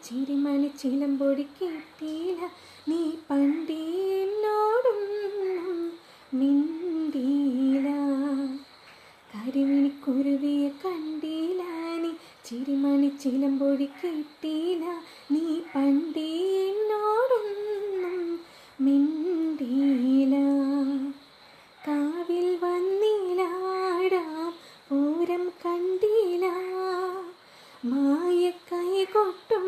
ചിരിമണി ചിലമ്പൊടി കിട്ടിയില്ല നീ പണ്ടേന്നോടൊന്നും മിണ്ടിയില്ല കരിമിണിക്കുരുവിയെ കണ്ടില്ല നീ ചിരിമണി ചിലമ്പൊടി കിട്ടിയില്ല നീ പണ്ടേന്നോടൊന്നും മിണ്ടിയില്ല കാവിൽ വന്നിലാടാം പൂരം കണ്ടില്ല മായ കൈകൊട്ടും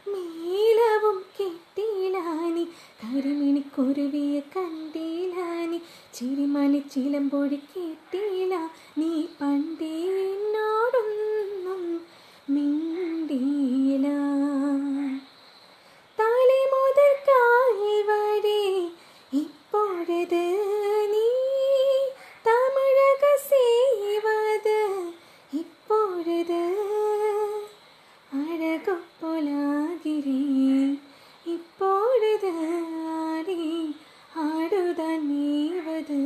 മേളവും കിട്ടിയില്ല നീ കരിമിണിക്കുരുവിയെ കണ്ടില്ല നീ ചിരിമണി ചിലമ്പൊടി കിട്ടിയില്ല നീ പണ്ടേന്നോടൊന്നും മിണ്ടിയില്ല തലേ മുതൽ കാൽ വരെ ഇപ്പോഴത് നീ തമിഴക സേവത് ഇപ്പോഴത് അഴകൊപ്പൊലാകിരി ഇപ്പോഴത് ആടി ആടുതാൻ നീവത്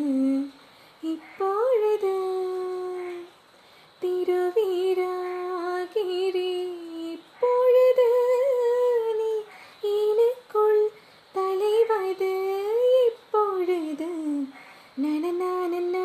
ഇപ്പോഴത് തിരുവീരാകിരി ഇപ്പോഴത് നീ ഇനക്കുൾ തലൈവത് ഇപ്പോഴത് നനനാനന